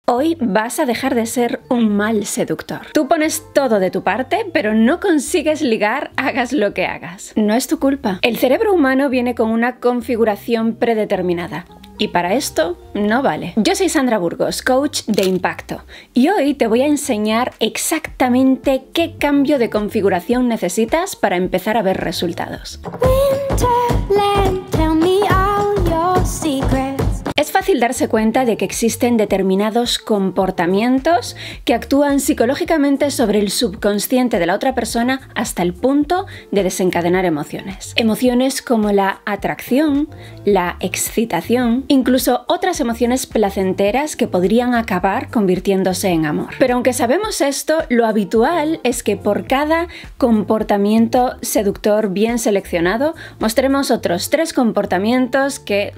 Hoy vas a dejar de ser un mal seductor. Tú pones todo de tu parte, pero no consigues ligar, hagas lo que hagas. No es tu culpa. El cerebro humano viene con una configuración predeterminada. Y para esto no vale. Yo soy Sandra Burgos, coach de impacto, y hoy te voy a enseñar exactamente qué cambio de configuración necesitas para empezar a ver resultados. Winterland, tell me all your secrets. Es fácil darse cuenta de que existen determinados comportamientos que actúan psicológicamente sobre el subconsciente de la otra persona hasta el punto de desencadenar emociones. Emociones como la atracción, la excitación, incluso otras emociones placenteras que podrían acabar convirtiéndose en amor. Pero aunque sabemos esto, lo habitual es que por cada comportamiento seductor bien seleccionado, mostremos otros 3 comportamientos que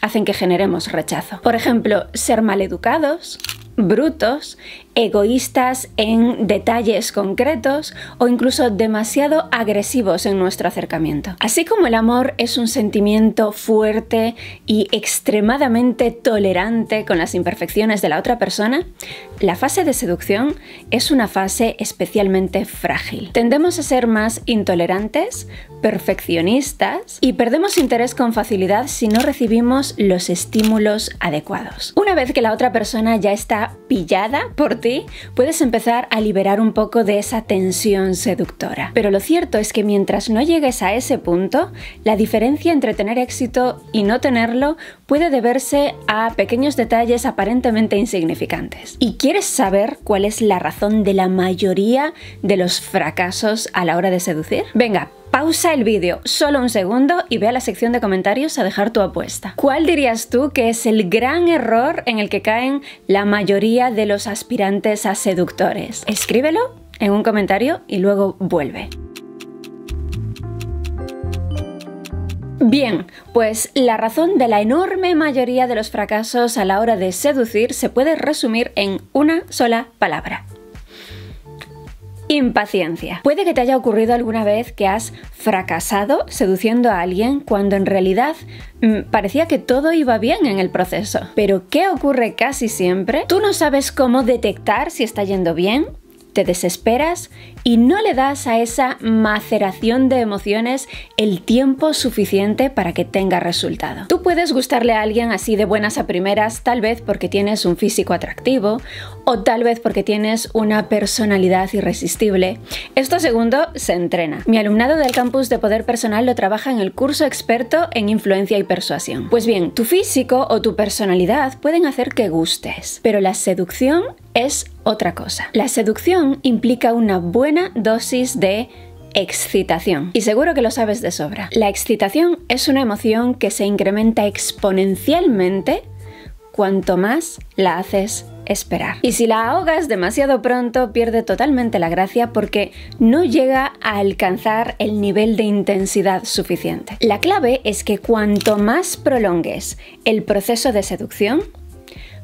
hacen que generemos rechazo. Por ejemplo, ser maleducados, brutos, egoístas en detalles concretos o incluso demasiado agresivos en nuestro acercamiento. Así como el amor es un sentimiento fuerte y extremadamente tolerante con las imperfecciones de la otra persona, la fase de seducción es una fase especialmente frágil. Tendemos a ser más intolerantes, perfeccionistas y perdemos interés con facilidad si no recibimos los estímulos adecuados. Una vez que la otra persona ya está pillada por ti, puedes empezar a liberar un poco de esa tensión seductora. Pero lo cierto es que mientras no llegues a ese punto, la diferencia entre tener éxito y no tenerlo puede deberse a pequeños detalles aparentemente insignificantes. ¿Y quieres saber cuál es la razón de la mayoría de los fracasos a la hora de seducir? Venga, pausa el vídeo solo un segundo y ve a la sección de comentarios a dejar tu apuesta. ¿Cuál dirías tú que es el gran error en el que caen la mayoría de los aspirantes a seductores? Escríbelo en un comentario y luego vuelve. Bien, pues la razón de la enorme mayoría de los fracasos a la hora de seducir se puede resumir en una sola palabra: impaciencia. Puede que te haya ocurrido alguna vez que has fracasado seduciendo a alguien cuando en realidad parecía que todo iba bien en el proceso. Pero ¿qué ocurre casi siempre? Tú no sabes cómo detectar si está yendo bien, te desesperas y no le das a esa maceración de emociones el tiempo suficiente para que tenga resultado. Tú puedes gustarle a alguien así de buenas a primeras, tal vez porque tienes un físico atractivo o tal vez porque tienes una personalidad irresistible. Esto segundo se entrena. Mi alumnado del campus de Poder Personal lo trabaja en el curso experto en influencia y persuasión. Pues bien, tu físico o tu personalidad pueden hacer que gustes, pero la seducción es otra cosa. La seducción implica una buena dosis de excitación. Y seguro que lo sabes de sobra. La excitación es una emoción que se incrementa exponencialmente cuanto más la haces esperar. Y si la ahogas demasiado pronto, pierde totalmente la gracia porque no llega a alcanzar el nivel de intensidad suficiente. La clave es que cuanto más prolongues el proceso de seducción,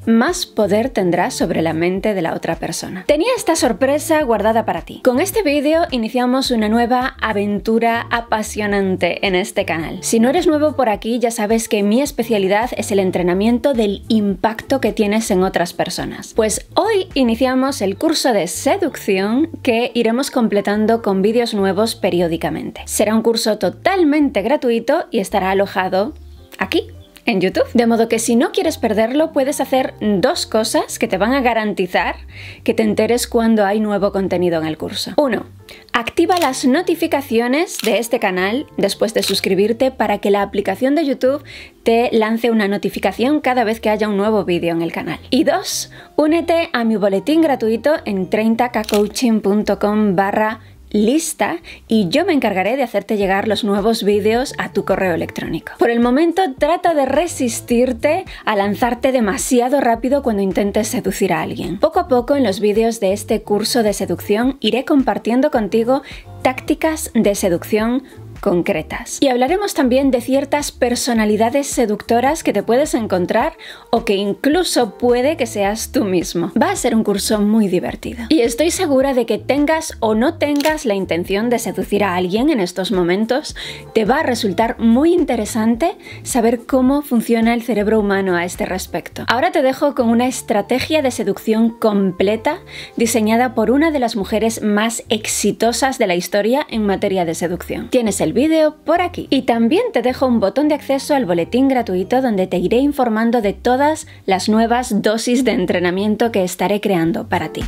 más poder tendrás sobre la mente de la otra persona. Tenía esta sorpresa guardada para ti. Con este vídeo iniciamos una nueva aventura apasionante en este canal. Si no eres nuevo por aquí, ya sabes que mi especialidad es el entrenamiento del impacto que tienes en otras personas. Pues hoy iniciamos el curso de seducción que iremos completando con vídeos nuevos periódicamente. Será un curso totalmente gratuito y estará alojado aquí, en YouTube. De modo que si no quieres perderlo, puedes hacer 2 cosas que te van a garantizar que te enteres cuando hay nuevo contenido en el curso. 1. Activa las notificaciones de este canal después de suscribirte para que la aplicación de YouTube te lance una notificación cada vez que haya un nuevo vídeo en el canal. Y 2. Únete a mi boletín gratuito en 30kcoaching.com/lista y yo me encargaré de hacerte llegar los nuevos vídeos a tu correo electrónico. Por el momento, trata de resistirte a lanzarte demasiado rápido cuando intentes seducir a alguien. Poco a poco en los vídeos de este curso de seducción iré compartiendo contigo tácticas de seducción concretas. Y hablaremos también de ciertas personalidades seductoras que te puedes encontrar o que incluso puede que seas tú mismo. Va a ser un curso muy divertido. Y estoy segura de que tengas o no tengas la intención de seducir a alguien en estos momentos, te va a resultar muy interesante saber cómo funciona el cerebro humano a este respecto. Ahora te dejo con una estrategia de seducción completa diseñada por una de las mujeres más exitosas de la historia en materia de seducción. Tienes el vídeo por aquí. Y también te dejo un botón de acceso al boletín gratuito donde te iré informando de todas las nuevas dosis de entrenamiento que estaré creando para ti.